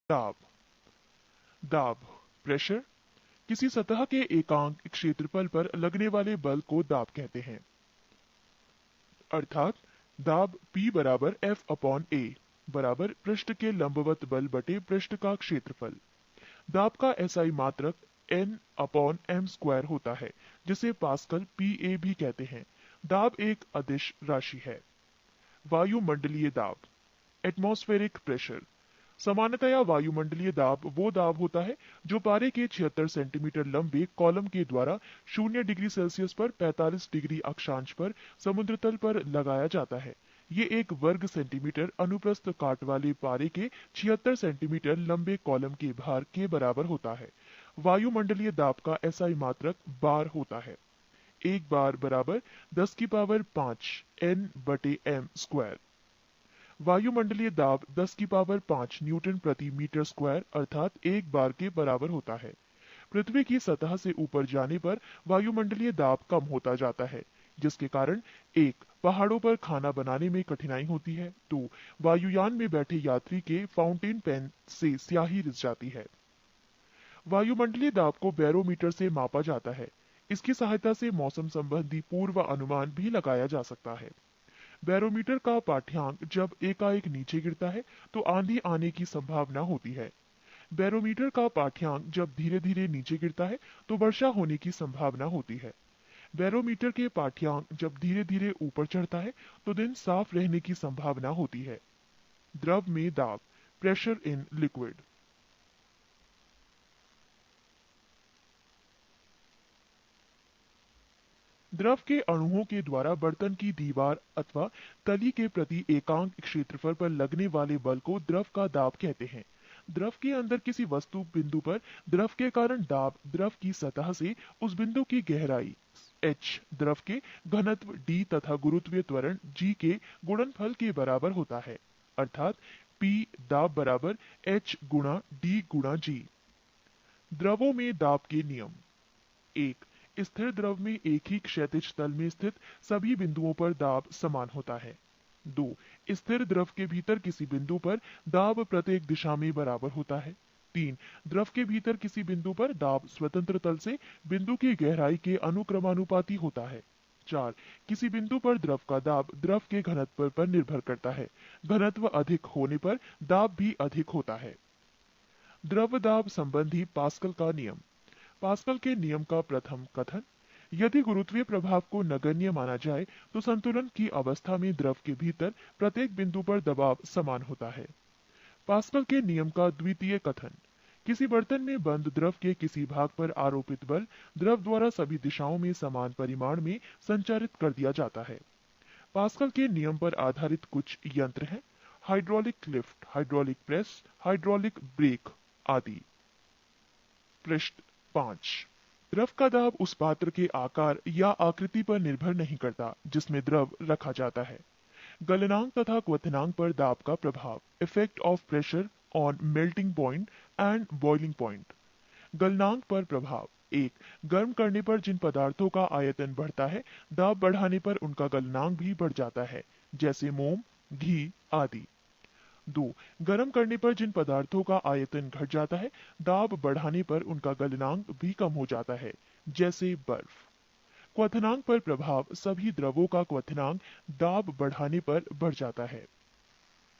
दाब। दाब प्रेशर किसी सतह के एकांक क्षेत्रफल पर लगने वाले बल को दाब कहते हैं। अर्थात दाब P बराबर F अपॉन A बराबर पृष्ठ के लंबवत बल बटे पृष्ठ का क्षेत्रफल। दाब का एसआई मात्रक N अपॉन m स्क्वायर होता है, जिसे पास्कल PA भी कहते हैं। दाब एक अदिश राशि है। वायुमंडलीय दाब एटमॉस्फेरिक प्रेशर सामान्यतया वायुमंडलीय दाब वो दाब होता है जो पारे के 76 सेंटीमीटर लंबे कॉलम के द्वारा 0 डिग्री सेल्सियस पर 45 डिग्री अक्षांश पर समुद्र तल पर लगाया जाता है। ये एक वर्ग सेंटीमीटर अनुप्रस्थ काट वाले पारे के 76 सेंटीमीटर लंबे कॉलम के भार के बराबर होता है। वायुमंडलीय दाब का एसआई मात्रक बार होता है। एक बार बराबर 10 की पावर 5 N बटे m स्क्वायर। वायुमंडलीय दाब 10 की पावर 5 न्यूटन प्रति मीटर स्क्वायर अर्थात एक बार के बराबर होता है। पृथ्वी की सतह से ऊपर जाने पर वायुमंडलीय दाब कम होता जाता है, जिसके कारण एक पहाड़ों पर खाना बनाने में कठिनाई होती है, तो वायुयान में बैठे यात्री के फाउंटेन पेन से स्याही रिस जाती है। वायुमंडलीय दाब को बैरोमीटर से मापा जाता है। इसकी सहायता से मौसम संबंधी पूर्व अनुमान भी लगाया जा सकता है। बैरोमीटर का पाठ्यांक जब एकाएक नीचे गिरता है तो आंधी आने की संभावना होती है। बैरोमीटर का पाठ्यांक जब धीरे धीरे नीचे गिरता है तो वर्षा होने की संभावना होती है। बैरोमीटर के पाठ्यांक जब धीरे धीरे ऊपर चढ़ता है तो दिन साफ रहने की संभावना होती है। द्रव में दाब प्रेशर इन लिक्विड। द्रव के अणुओं के द्वारा बर्तन की दीवार अथवा तली के प्रति एकांक क्षेत्रफल पर लगने वाले बल को द्रव का दाब कहते हैं। द्रव के अंदर किसी वस्तु बिंदु पर द्रव के कारण दाब द्रव की सतह से उस बिंदु की गहराई h, द्रव के घनत्व d तथा गुरुत्वीय त्वरण g के गुणनफल के बराबर होता है। अर्थात P दाब बराबर h गुणा d गुणा g। द्रवों में दाब के नियम। एक स्थिर द्रव में एक ही क्षैतिज तल में स्थित सभी बिंदुओं पर दाब समान होता है। 2 स्थिर द्रव के भीतर किसी बिंदु पर दाब प्रत्येक दिशा में बराबर होता है। 3 द्रव के भीतर किसी बिंदु पर दाब स्वतंत्र तल से बिंदु की गहराई के अनुक्रमानुपाती होता है। 4 किसी बिंदु पर द्रव का दाब द्रव के घनत्व पर निर्भर करता है। घनत्व अधिक होने पर दाब भी अधिक होता है। द्रव दाब संबंधी पास्कल का नियम। पास्कल के नियम का प्रथम कथन। यदि गुरुत्वीय प्रभाव को नगण्य माना जाए तो संतुलन की अवस्था में द्रव के भीतर प्रत्येक बिंदु पर दबाव समान होता है। पास्कल के नियम का द्वितीय कथन। किसी बर्तन में बंद द्रव के किसी भाग पर आरोपित बल द्रव द्वारा सभी दिशाओं में समान परिमाण में संचारित कर दिया जाता है। पास्कल के नियम पर आधारित कुछ यंत्र हैं: hydraulic lift, hydraulic press, hydraulic brake आदि। पृष्ठ 5 द्रव का दाब उस पात्र के आकार या आकृति पर निर्भर नहीं करता जिसमें द्रव रखा जाता है। गलनांक तथा क्वथनांक पर दाब का प्रभाव। Effect of pressure on melting point and boiling point. गलनांक पर प्रभाव। 1 गर्म करने पर जिन पदार्थों का आयतन बढ़ता है, दाब बढ़ाने पर उनका गलनांक भी बढ़ जाता है, जैसे मोम, घी आदि। 2 गर्म करने पर जिन पदार्थों का आयतन घट जाता है, दाब बढ़ाने पर उनका गलनांक भी कम हो जाता है, जैसे बर्फ। क्वथनांक पर प्रभाव। सभी द्रवों का क्वथनांक दाब बढ़ाने पर बढ़ जाता है।